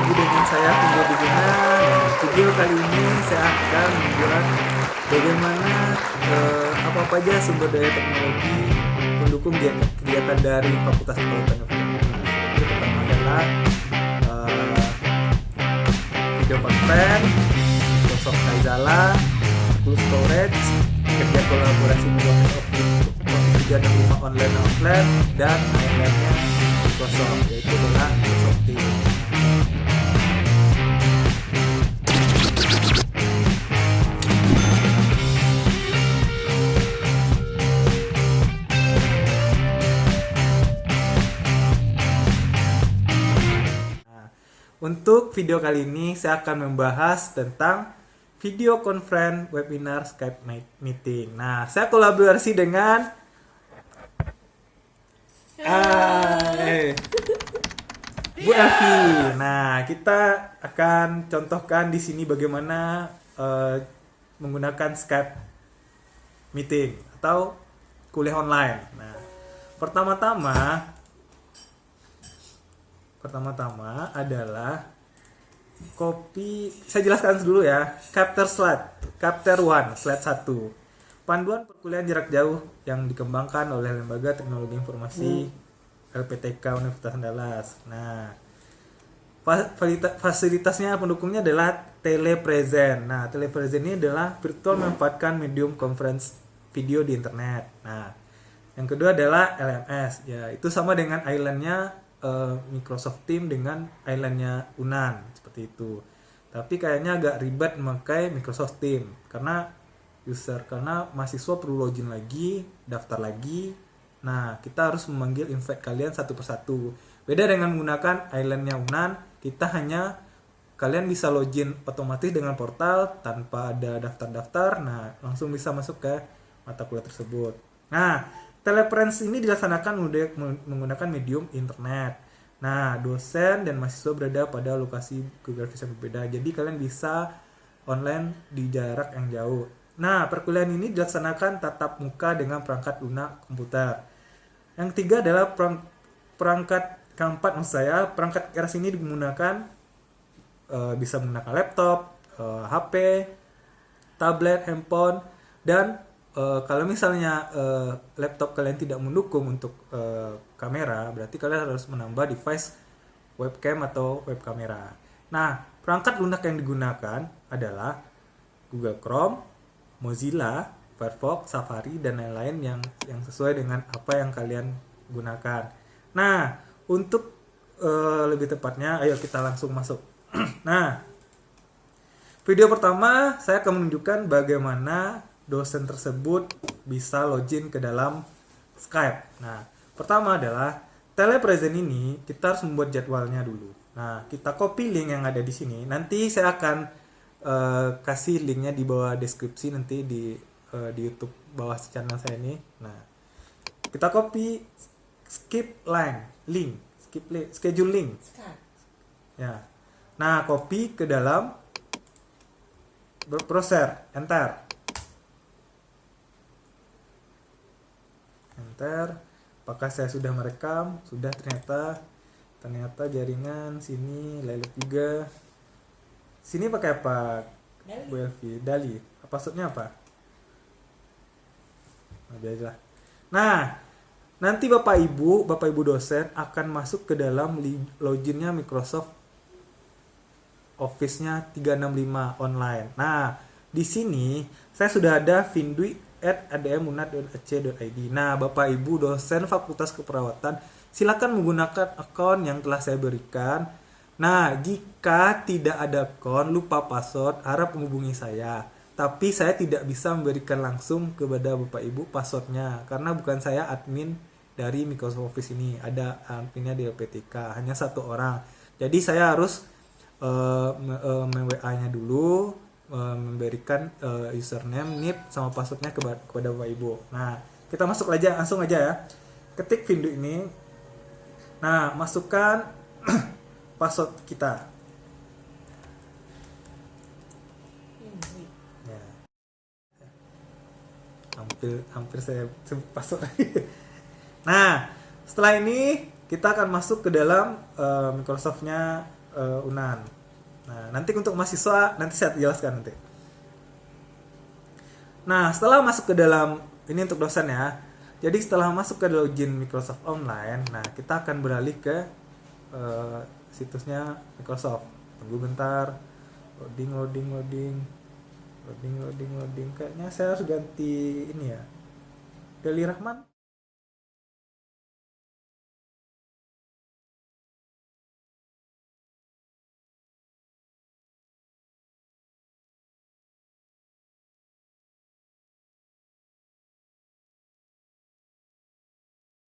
lagi dengan saya Pinjo Diguna. Dan video kali ini saya akan membuat bagaimana apa aja sumber daya teknologi pendukung kegiatan dari Fakultas Kelautan Universitas. Yang pertama adalah video conference, Microsoft Kaizala, Google Storage, kerja kolaborasi kerja dan rumah online dan offline, dan lain-lainnya Microsoft, yaitu adalah Microsoft Teams. Untuk video kali ini saya akan membahas tentang video conference webinar Skype meeting. Nah, saya kolaborasi dengan Bu Elvi. Nah, kita akan contohkan di sini bagaimana menggunakan Skype meeting atau kuliah online. Nah, pertama-tama adalah copy, saya jelaskan dulu ya. Chapter 1, slide 1. Panduan perkuliahan jarak jauh yang dikembangkan oleh Lembaga Teknologi Informasi LPTK Universitas Andalas. Nah, fasilitasnya pendukungnya adalah telepresent. Nah, telepresent ini adalah virtual memanfaatkan medium conference video di internet. Nah, yang kedua adalah LMS. Ya, itu sama dengan islandnya Microsoft Teams dengan islandnya Unan, seperti itu. Tapi kayaknya agak ribet memakai Microsoft Teams karena mahasiswa perlu login lagi, daftar lagi. Nah, kita harus memanggil invite kalian satu persatu. Beda dengan menggunakan islandnya Unan, kalian bisa login otomatis dengan portal tanpa ada daftar-daftar. Nah, langsung bisa masuk ke mata kuliah tersebut. Nah, telepresence ini dilaksanakan menggunakan medium internet. Nah, dosen dan mahasiswa berada pada lokasi geografis yang berbeda. Jadi kalian bisa online di jarak yang jauh. Nah, perkuliahan ini dilaksanakan tatap muka dengan perangkat lunak komputer. Yang ketiga adalah perangkat keras ini digunakan bisa menggunakan laptop, HP, tablet, handphone, dan kalau misalnya laptop kalian tidak mendukung untuk kamera, berarti kalian harus menambah device webcam atau web kamera. Nah, perangkat lunak yang digunakan adalah Google Chrome, Mozilla, Firefox, Safari, dan lain-lain yang sesuai dengan apa yang kalian gunakan. Nah, untuk lebih tepatnya, ayo kita langsung masuk. Nah, video pertama saya akan menunjukkan bagaimana dosen tersebut bisa login ke dalam Skype. Nah, pertama adalah telepresent ini kita harus membuat jadwalnya dulu. Nah, kita copy link yang ada di sini. Nanti saya akan kasih linknya di bawah deskripsi nanti di YouTube bawah channel saya ini. Nah, kita copy schedule link. Ya. Nah, copy ke dalam browser, enter. Apakah saya sudah merekam? Sudah, ternyata jaringan sini lelet juga. Sini pakai apa? Bu Elvi, Dali. Passwordnya apa? Nah, biarlah. Nah, nanti Bapak Ibu dosen akan masuk ke dalam loginnya Microsoft Office-nya 365 online. Nah, di sini saya sudah ada findui@admunat.ac.id. Nah, Bapak Ibu dosen Fakultas Keperawatan, silakan menggunakan akun yang telah saya berikan. Nah, jika tidak ada akun, lupa password, harap menghubungi saya. Tapi saya tidak bisa memberikan langsung kepada Bapak Ibu passwordnya karena bukan saya admin dari Microsoft Office ini. Ada adminnya di LPTK, hanya satu orang. Jadi saya harus WA-nya dulu, memberikan username, NIP, sama passwordnya kepada Bapak Ibu. Nah, kita langsung aja ya. Ketik Findui ini. Nah, masukkan password kita. Ya. Hampir saya sebut password. Nah, setelah ini kita akan masuk ke dalam Microsoft-nya Unan. Nah, nanti untuk mahasiswa nanti saya jelaskan nanti. Nah, setelah masuk ke dalam ini untuk dosen ya. Jadi setelah masuk ke dalam ujian Microsoft Online, nah kita akan beralih ke situsnya Microsoft. Tunggu bentar. Loading. Kayaknya saya harus ganti ini ya. Deli Rahman.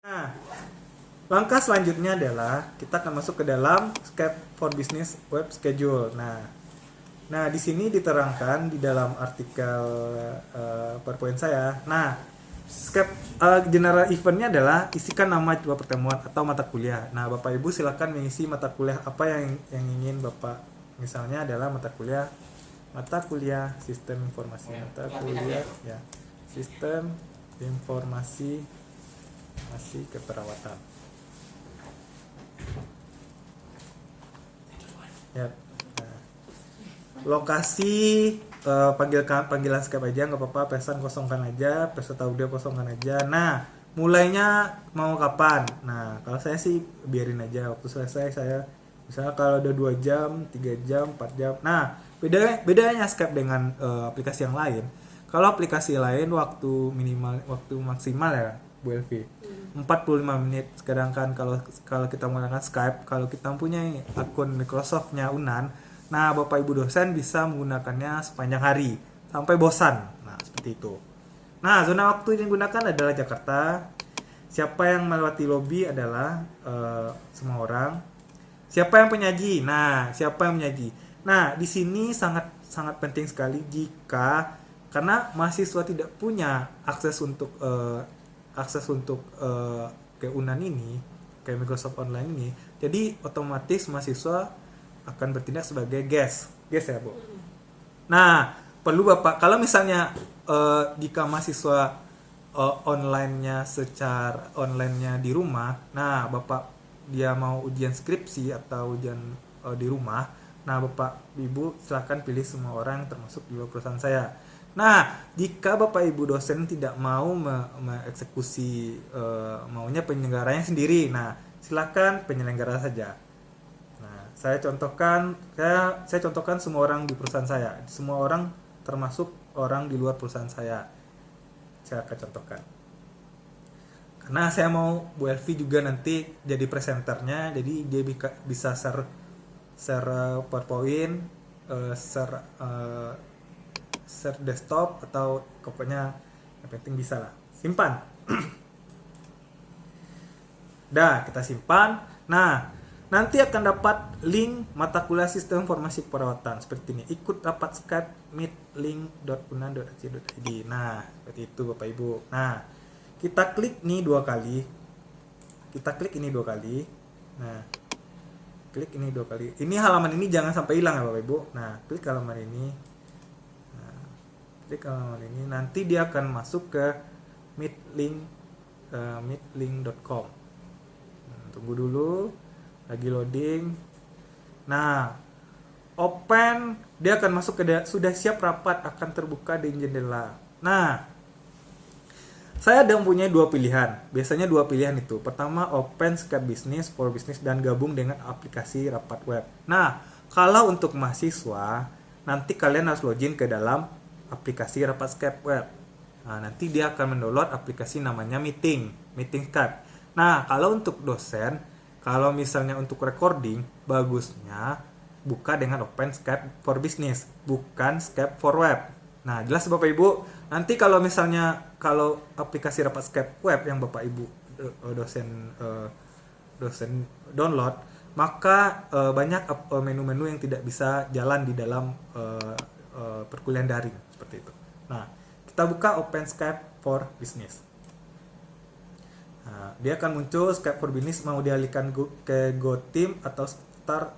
Nah, langkah selanjutnya adalah kita akan masuk ke dalam Skype for Business Web Schedule. Nah, di sini diterangkan di dalam artikel PowerPoint saya. Nah, Skype general eventnya adalah isikan nama dua pertemuan atau mata kuliah. Nah, Bapak Ibu silakan mengisi mata kuliah apa yang ingin Bapak. Misalnya adalah mata kuliah sistem informasi, mata kuliah ya sistem informasi masih keperawatan. Ya. Nah, lokasi panggilan Skype aja nggak apa-apa, pesan kosongkan aja, peserta audio kosongkan aja. Nah, mulainya mau kapan? Nah, kalau saya sih biarin aja waktu selesai saya misalnya kalau ada 2 jam, 3 jam, 4 jam. Nah, bedanya Skype dengan aplikasi yang lain. Kalau aplikasi lain waktu maksimal ya, Bu Elvi. 45 menit. Sedangkan kalau kita menggunakan Skype, kalau kita punya akun Microsoft-nya Unan, nah Bapak Ibu dosen bisa menggunakannya sepanjang hari sampai bosan. Nah, seperti itu. Nah, zona waktu yang digunakan adalah Jakarta. Siapa yang melewati lobby adalah semua orang. Siapa yang penyaji? Nah, siapa yang menyaji? Nah, di sini sangat sangat penting sekali karena mahasiswa tidak punya akses untuk ke Unan ini, ke Microsoft Online ini, jadi otomatis mahasiswa akan bertindak sebagai guest ya Bu. Nah, perlu Bapak kalau misalnya jika mahasiswa online-nya di rumah, nah Bapak dia mau ujian skripsi atau ujian di rumah, nah Bapak Ibu silakan pilih semua orang termasuk juga perusahaan saya. Nah, jika Bapak Ibu dosen tidak mau mengeksekusi maunya penyelenggaranya sendiri, nah silakan penyelenggara saja. Nah, saya contohkan semua orang di perusahaan saya, semua orang termasuk orang di luar perusahaan saya akan contohkan. Karena saya mau Bu Elvi juga nanti jadi presenternya, jadi dia bisa share PowerPoint, share desktop atau pokoknya yang penting bisa lah simpan. Kita simpan. Nah, nanti akan dapat link mata kuliah sistem informasi keperawatan seperti ini. Ikut rapat Skype meet link.unan.ac.id. Nah, seperti itu Bapak Ibu. Nah, kita klik ini dua kali. Nah, klik ini 2 kali. Ini halaman ini jangan sampai hilang ya Bapak Ibu. Nah, klik halaman ini. Nanti dia akan masuk ke meetlink.com. Tunggu dulu, lagi loading. Nah, open, dia akan masuk ke sudah siap rapat, akan terbuka di jendela. Nah, saya ada mempunyai 2 pilihan. Biasanya 2 pilihan itu. Pertama, open Skype Business for Business dan gabung dengan aplikasi rapat web. Nah, kalau untuk mahasiswa, nanti kalian harus login ke dalam aplikasi rapat Skype web. Nah, nanti dia akan mendownload aplikasi namanya meeting Skype. Nah, kalau untuk dosen, kalau misalnya untuk recording, bagusnya buka dengan open Skype for Business, bukan Skype for Web. Nah, jelas Bapak Ibu. Nanti kalau aplikasi rapat Skype web yang Bapak Ibu dosen download, maka banyak menu-menu yang tidak bisa jalan di dalam perkuliahan daring seperti itu. Nah, kita buka open Skype for Business. Nah, dia akan muncul Skype for Business, mau dialihkan ke Go Team atau Start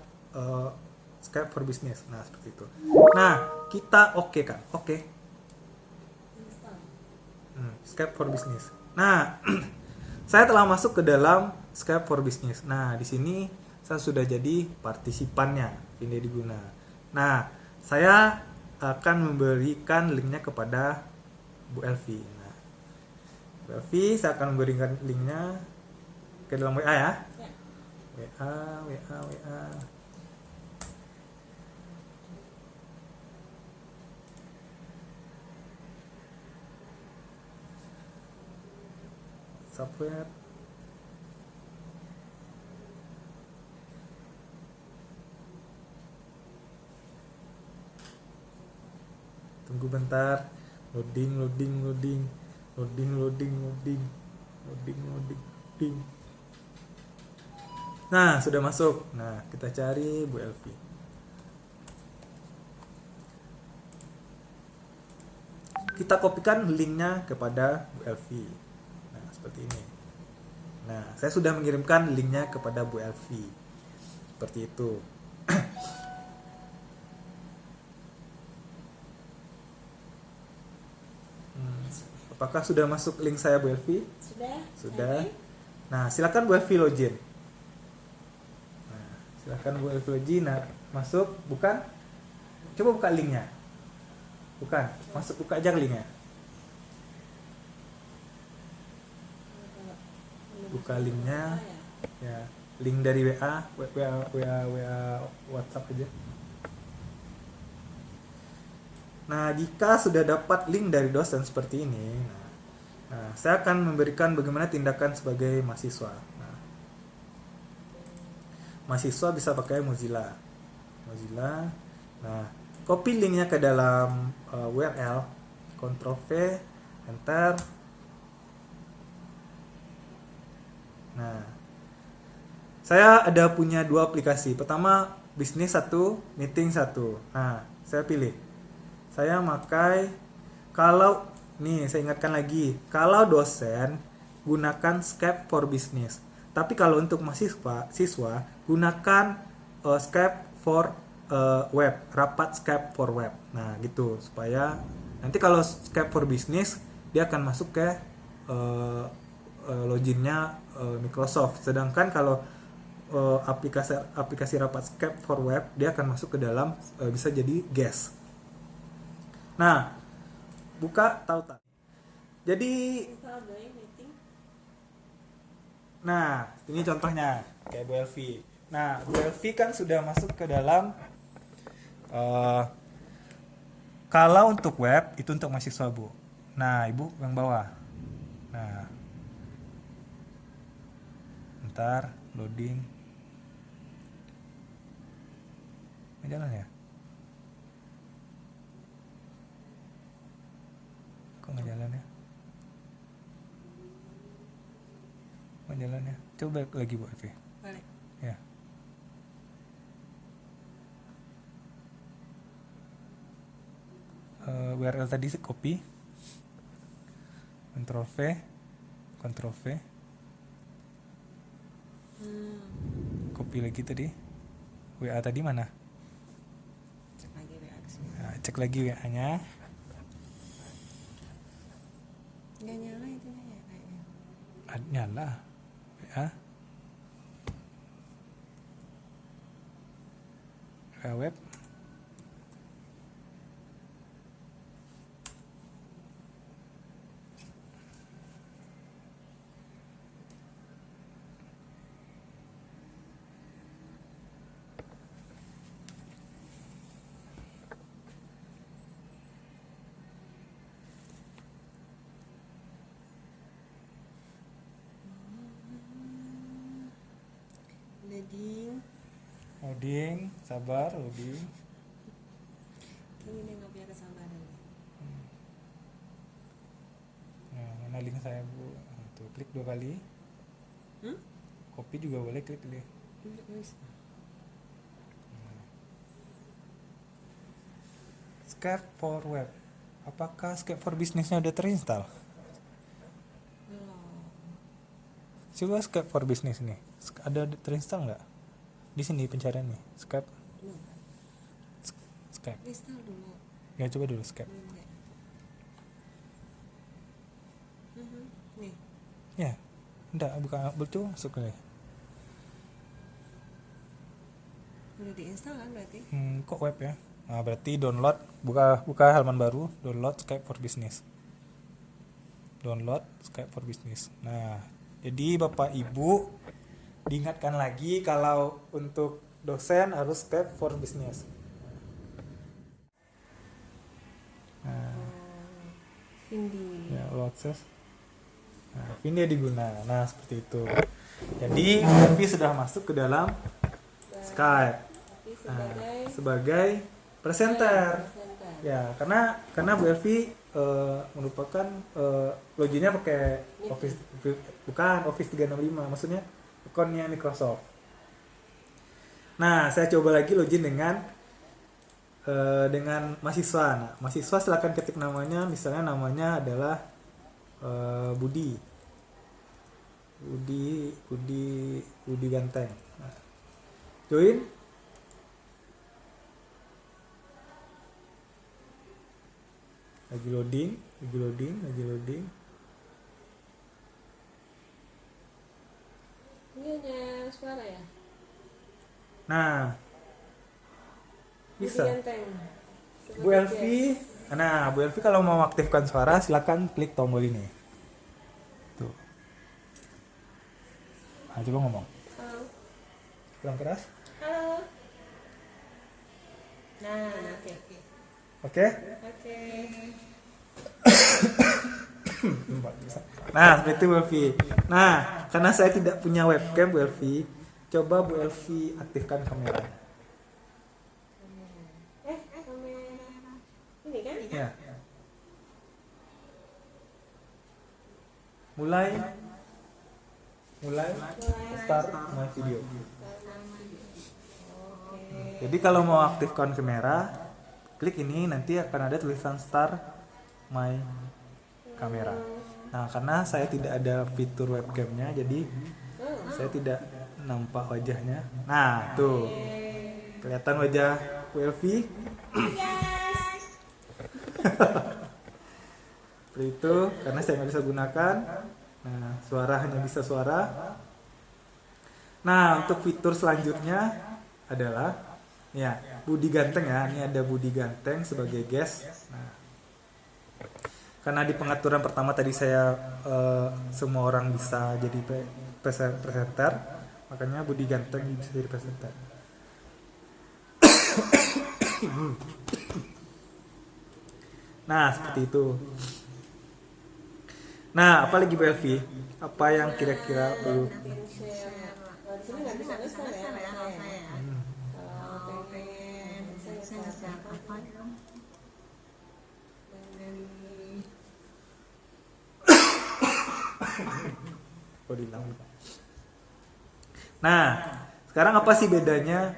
Skype for Business. Nah, seperti itu. Nah, kita oke kan? Oke. Skype for Business. Nah, saya telah masuk ke dalam Skype for Business. Nah, di sini saya sudah jadi partisipannya Vindi Diguna. Nah, saya akan memberikan linknya kepada Bu Elvi. Nah, Bu Elvi, saya akan memberikan linknya ke dalam WA ya. WA. Software. Tunggu bentar. Loading. Nah, sudah masuk. Nah, kita cari Bu Elvi. Kita kopikan linknya kepada Bu Elvi. Nah, seperti ini. Nah, saya sudah mengirimkan linknya kepada Bu Elvi. Seperti itu. Apakah sudah masuk link saya, Bu Elvi? Sudah. Okay. Nah, silakan Bu Elvi login. Nah, silakan Bu Elvi login. Nah, masuk, bukan? Coba buka linknya. Bukan, masuk, buka aja linknya. Buka linknya. Ya, link dari WA WhatsApp aja. Nah, jika sudah dapat link dari dosen seperti ini, nah, saya akan memberikan bagaimana tindakan sebagai mahasiswa. Nah, mahasiswa bisa pakai Mozilla. Nah, copy linknya ke dalam URL, Ctrl V, Enter. Nah, saya ada punya dua aplikasi. Pertama, bisnis 1, meeting 1. Nah, saya pilih. Saya pakai, kalau nih saya ingatkan lagi, kalau dosen gunakan Skype for Business. Tapi kalau untuk siswa gunakan Skype for Web, rapat Skype for Web. Nah, gitu supaya nanti kalau Skype for Business dia akan masuk ke loginnya Microsoft. Sedangkan kalau aplikasi rapat Skype for Web dia akan masuk ke dalam bisa jadi guest. Nah, buka tautan. Jadi, nah, ini contohnya kayak Bu Elvi. Nah, Bu Elvi kan sudah masuk ke dalam. Kalau untuk web itu untuk mahasiswa, Bu. Nah, Ibu yang bawah. Nah, ntar loading. Ini jalan ya? Kok nggak jalan ya? Nggak jalan ya? Coba balik lagi, Bu Elvi. Balik. Ya. URL tadi copy. Ctrl V. Copy lagi tadi. WA tadi mana? Cek lagi WA kesini. Nah, cek lagi WA-nya. Nggak nyala itunya ya kayaknya. Nyala. WA. Web. Loading, sabar, loading. Kayaknya dia nggak punya kesabaran. Nah, mana link saya, Bu? Tuh, klik 2 kali. Copy juga boleh, klik deh. Skype for Web. Apakah Skype for Business-nya udah terinstall? Coba Skype for Business nih. Ada terinstall nggak? Di sini pencarian nih, Skype. Skype. Install dulu. Ya, coba dulu Skype. Nih. Ya, enggak, buka betul masuk nih. Udah diinstal kan berarti? Kok web ya? Nah, berarti download, buka halaman baru, download Skype for Business. Download Skype for Business. Nah, jadi Bapak Ibu diingatkan lagi kalau untuk dosen harus Skype for Business. Nah, Vindi. ya, lo akses. Nah, ini diguna. Nah, seperti itu. Jadi, Elvi sudah masuk ke dalam Skype. Tapi Nah, sebagai sebagai presenter. presenter. Ya, karena Bu Elvi merupakan loginnya pakai Office, bukan Office 365, maksudnya akunnya Microsoft. Nah, saya coba lagi login dengan mahasiswa. Nah, mahasiswa silakan ketik namanya, misalnya namanya adalah Budi Ganteng. Nah, join. Lagi loading. Ini hanya suara ya? Nah, bisa. Budi Ganteng. Bu Elvi, nah Bu Elvi kalau mau aktifkan suara silakan klik tombol ini. Tuh. Nah, coba ngomong. Halo. Kurang keras. Halo. Nah, oke. Oke? Oke. Nah, seperti itu Bu Elvi. Nah, karena saya tidak punya webcam Bu Elvi, coba Bu Elvi aktifkan kamera. Kamera. Ini kan? Ya. Mulai start my video. Jadi kalau mau aktifkan kamera, klik ini, nanti akan ada tulisan start my kamera. Nah, karena saya tidak ada fitur webcamnya, jadi saya tidak nampak wajahnya. Nah, tuh kelihatan wajah Bu Elvi. Seperti itu, karena saya nggak bisa gunakan. Nah, suara hanya bisa suara. Nah, untuk fitur selanjutnya adalah ya Budi Ganteng ya. Ini ada Budi Ganteng sebagai guest. Nah, karena di pengaturan pertama tadi saya semua orang bisa jadi presenter, makanya Budi Ganteng bisa jadi presenter. Nah, seperti itu. Nah, apalagi Bu Elvi? Apa yang kira-kira perlu? Share. Kalau di sini nggak bisa nge-share ya, kalau saya. Kalau pengen saya apa dong? Dari Oh, dihilang. Nah, sekarang apa sih bedanya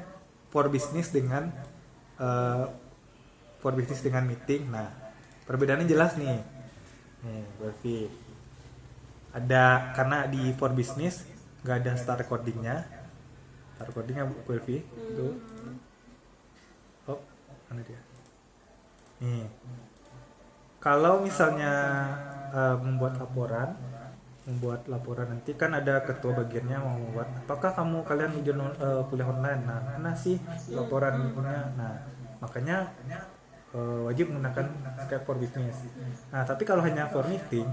for business dengan meeting? Nah, perbedaannya jelas nih. Nih, Bu Elvi. Ada, karena di for business nggak ada start recordingnya. Start recordingnya Bu Elvi. Tuh. Oh, mana dia? Nih. Kalau misalnya membuat laporan nanti kan ada ketua bagiannya mau membuat, apakah kalian kuliah online? Nah, mana sih laporan itunya? Nah, makanya wajib menggunakan Skype for Business. Nah, tapi kalau hanya for meeting,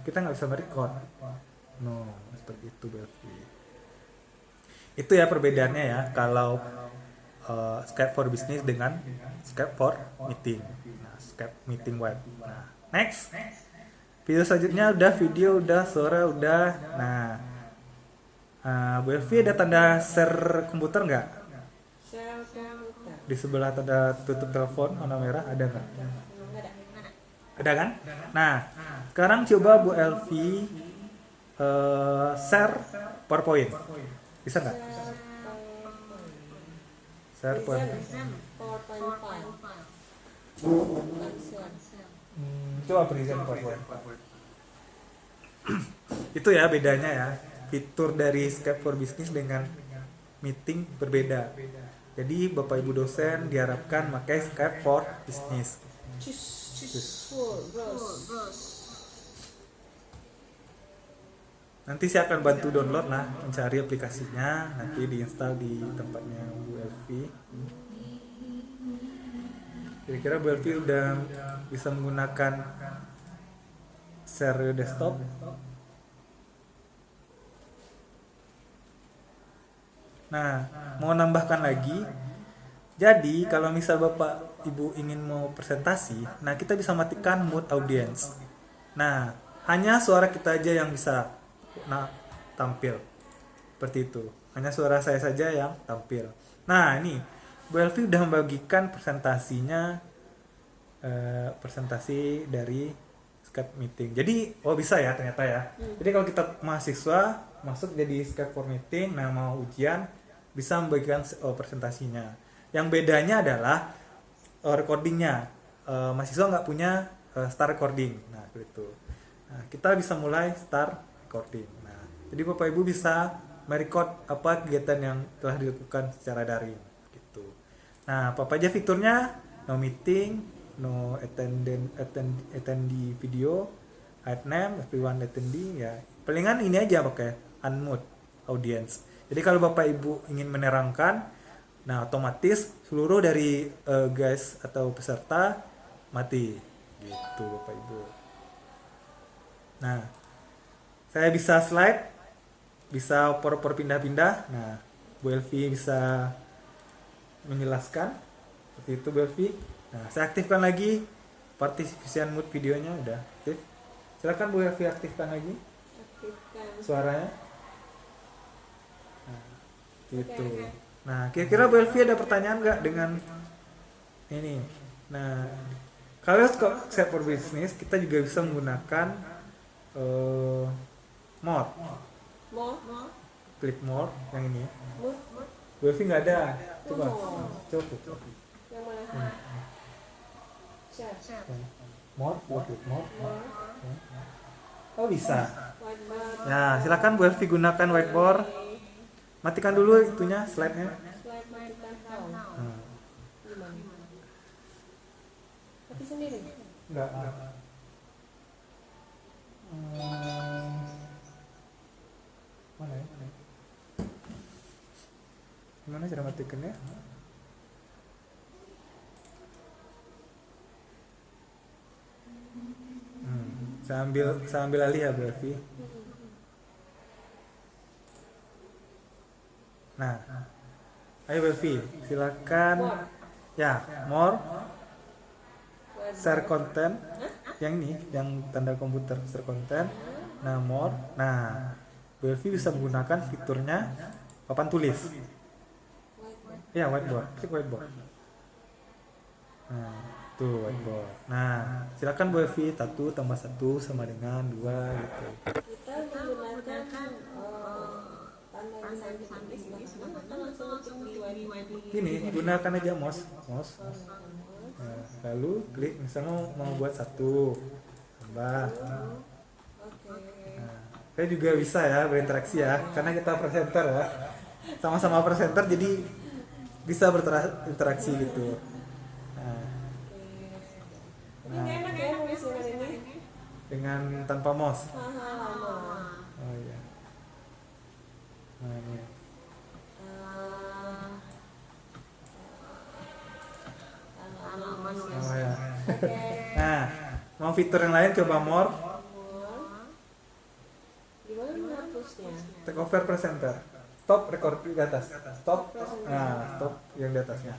kita nggak bisa merecord. No, seperti itu berarti. Itu ya perbedaannya ya, kalau Skype for Business dengan Skype for meeting. Nah, Skype meeting web. Nah, next. Video selanjutnya udah video, udah suara, udah. Nah, Bu Elvi ada tanda share komputer nggak? share komputer. Di sebelah tanda tutup telepon warna merah ada nggak? Nggak ada. Ada kan? Nah, sekarang coba Bu Elvi share PowerPoint. Bisa nggak? Share PowerPoint. PowerPoint file. Bukan share. Coba present PowerPoint. Itu ya bedanya ya. Fitur dari Skype for Business dengan meeting berbeda. Jadi Bapak Ibu dosen diharapkan pakai Skype for Business. Full, bros. Nanti saya akan bantu download lah, mencari aplikasinya, nanti diinstal di tempatnya Bu Elvi. Kira-kira Bu Elvi udah bisa menggunakan share desktop. Nah, mau nambahkan lagi. Jadi, kalau misal Bapak Ibu ingin mau presentasi, nah kita bisa matikan mute audience. Nah, hanya suara kita aja yang bisa tampil. Seperti itu. Hanya suara saya saja yang tampil. Nah, ini Bu Elvi udah membagikan presentasi dari Skype meeting. Jadi, bisa ya ternyata ya. Jadi kalau kita mahasiswa masuk jadi Skype for meeting, nah mau ujian bisa membagikan presentasinya. Yang bedanya adalah recordingnya. Mahasiswa nggak punya start recording. Nah, begitu. Nah, kita bisa mulai start recording. Nah, jadi Bapak Ibu bisa merecord apa kegiatan yang telah dilakukan secara daring. Gitu. Nah, apa aja fiturnya? No meeting, no attendee video, hide name, everyone attendee ya. Palingan ini aja pakai unmute audience. Jadi kalau Bapak Ibu ingin menerangkan, nah otomatis seluruh dari guys atau peserta mati. Gitu Bapak Ibu. Nah, saya bisa slide, bisa oper-oper pindah-pindah. Nah, Bu Elvi bisa menjelaskan seperti itu Bu Elvi. Nah, saya aktifkan lagi participation mode videonya udah aktif. Silakan Bu Elvi aktifkan lagi suaranya. Nah, gitu. Nah, kira-kira Bu Elvi ada pertanyaan nggak dengan ini? Nah, kalau Skype for Business kita juga bisa menggunakan more. Klik more yang ini. Bu Elvi nggak ada. Coba. Yang mana? More, klik more. Oh bisa. Ya, silakan Bu Elvi gunakan whiteboard. Matikan dulu itunya slide-nya. Mati sendiri? Enggak. Mana ya? Gimana cara matikannya? Saya ambil alih ya Bu Elvi. Nah, ayo Bu Elvi, silakan. Ya, more. Share content. Yang ini, yang tanda komputer share content. Nah, more. Nah, Bu Elvi bisa menggunakan fiturnya papan tulis. Ya, whiteboard. Klik whiteboard. Nah, tuh whiteboard. Nah, silakan Bu Elvi, 1 tambah 1 sama dengan 2 gitu. Kita menggunakan tanda tulis atau langsung ketik di whiteboard. Ini gunakan aja mouse. Nah, lalu klik misalnya mau buat 1 tambah. Nah, saya juga bisa ya berinteraksi ya, karena kita presenter ya, sama-sama presenter jadi bisa berinteraksi gitu. Ini enak ya nulis dengan ini. Dengan tanpa mouse. Lama. Oh iya. Nah, ini. Oh ya. Nah, mau fitur yang lain coba more. Gimana menghapusnya? Take over presenter. Stop record di atas. Stop. Nah, stop yang di atasnya.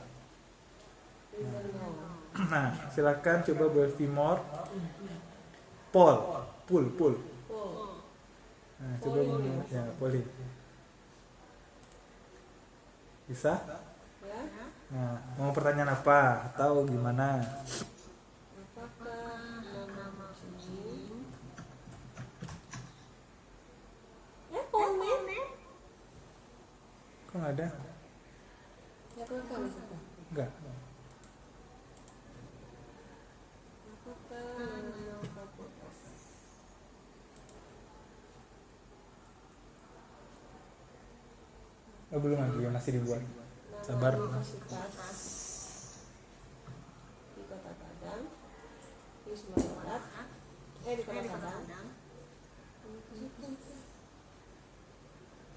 Nah, silakan coba Bu Elvi more. Pull. Nah, coba ya, polling. Bisa? Nah, mau pertanyaan apa atau gimana? Apakah nama kucing? Komen? Kok nggak ada? Ya kan kali situ. Enggak. Apakah nama fakultas? Oh, belum lagi, masih dibuat. Sabar. Universitas di Kota Padang, di Sumatera Barat, di Kota Padang.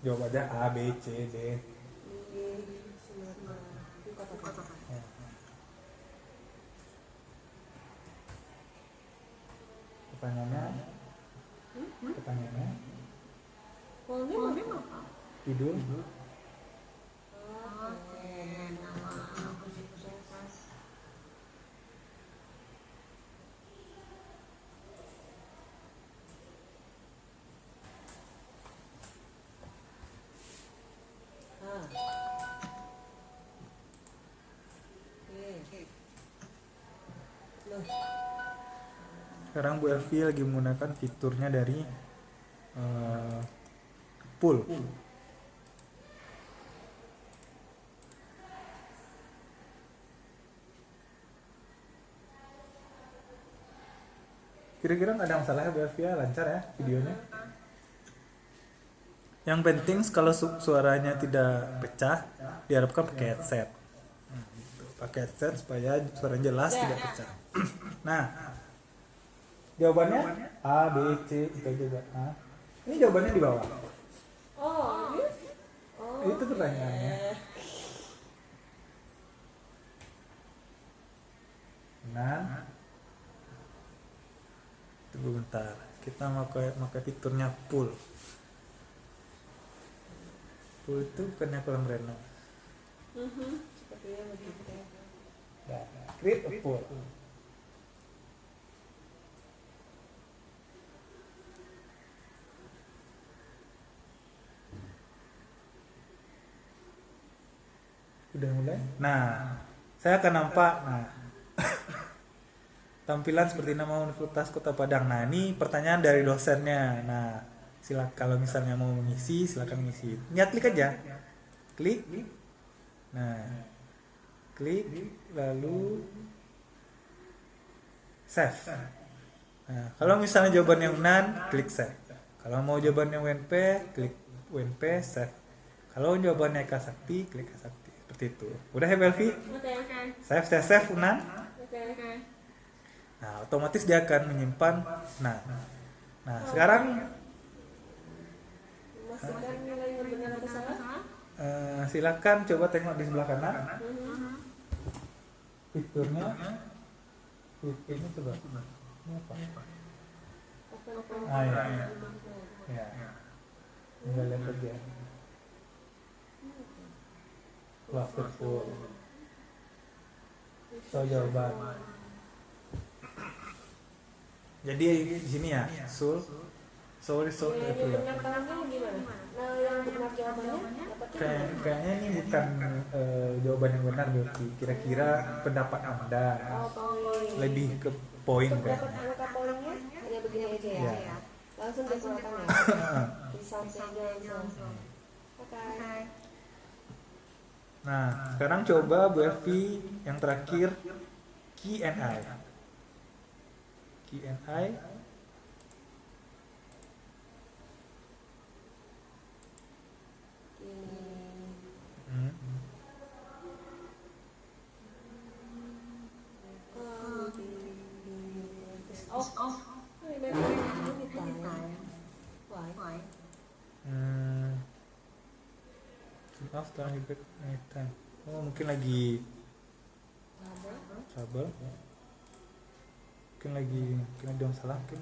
Jawab aja A, B, C, D. Di Sumatera di kota-kota. Ya. Pertanyaannya, pertanyaannya, Phoneme apa? tidur. Oke, nama universitas. Oke. Loh, Sekarang Bu Elvi lagi menggunakan fiturnya dari pool. Kira-kira nggak ada masalah ya Bu Elvi ya, lancar ya videonya. Yang penting kalau suaranya tidak pecah, diharapkan pakai headset. Gitu. Pakai headset supaya suaranya jelas, tidak pecah. Nah, jawabannya A, B, C, itu juga A. Ini jawabannya di bawah. oh, ini? Oh, Itu pertanyaannya. Nah, tunggu bentar. Kita pakai fiturnya pool. Pool itu bukannya kolam renang. sepertinya begitu. Nah, create a pool. Udah mulai? Nah, saya akan nampak. Nah, tampilan seperti nama Universitas Kota Padang. Nah, ini pertanyaan dari dosennya. Nah, silakan kalau misalnya mau mengisi, silakan mengisi. Niat klik aja. Klik. Nah, klik lalu save. Nah, kalau misalnya jawabannya UNAN, klik save. Kalau mau jawabannya UNP, klik UNP save. Kalau jawabannya Eka Sakti, klik Eka Sakti. Seperti itu. Udah ya Belvi? Oke. Save UNAN. Oke. Nah, otomatis dia akan menyimpan. Nah, sekarang Memastikan nilainya benar atau salah. silakan coba tengok di sebelah kanan. Fiturnya coba. Ini apa? Open. Ah ya. Ya. Tinggal lihat aja. Cluster pool. So jawaban. Jadi di sini ya, result Nilainya benar tangannya gimana? Nah, yang benar jawabannya dapatnya Kayaknya ini bukan jawaban yang benar berarti. Kira-kira pendapat Anda poin. lebih ke poin Untuk dapat kayaknya. angka poinnya hanya begini aja ya. Ya. Langsung dikeluarkan ya. Di samping langsung. Oke. Nah, sekarang coba Bu Elvi yang terakhir Q&A. Hmm. Maaf, setelah feedback anytime. Oh, mungkin lagi trouble. Mungkin ada masalah mungkin.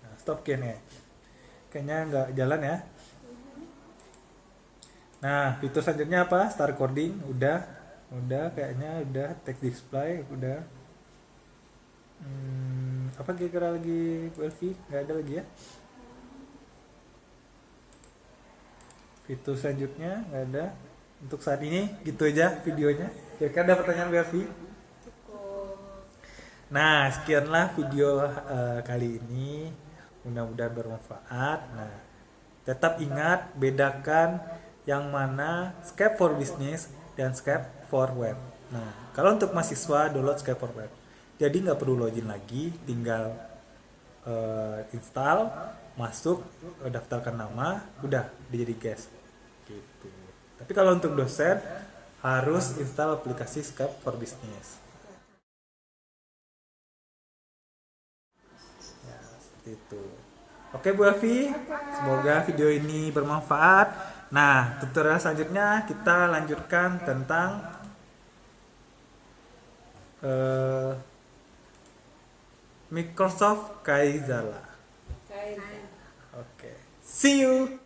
Nah, stop Q&A. Kayaknya nggak jalan ya. Nah, fitur selanjutnya apa? Start recording, udah kayaknya udah. Text display, udah. Apa kira-kira lagi Bu Elvi? Nggak ada lagi ya? Fitur selanjutnya nggak ada. Untuk saat ini gitu aja videonya. Kira-kira ada pertanyaan Bu Elvi? Nah, sekianlah video kali ini. Mudah-mudahan bermanfaat. Nah, tetap ingat bedakan yang mana Skype for Business dan Skype for Web. Nah, kalau untuk mahasiswa download Skype for Web. Jadi nggak perlu login lagi, tinggal install, masuk, daftarkan nama, udah dia jadi guest. Gitu. Tapi kalau untuk dosen harus install aplikasi Skype for Business. Seperti itu. Oke Bu Elvi, semoga video ini bermanfaat. Nah, tutorial selanjutnya kita lanjutkan tentang Microsoft Kaizala. Oke, see you.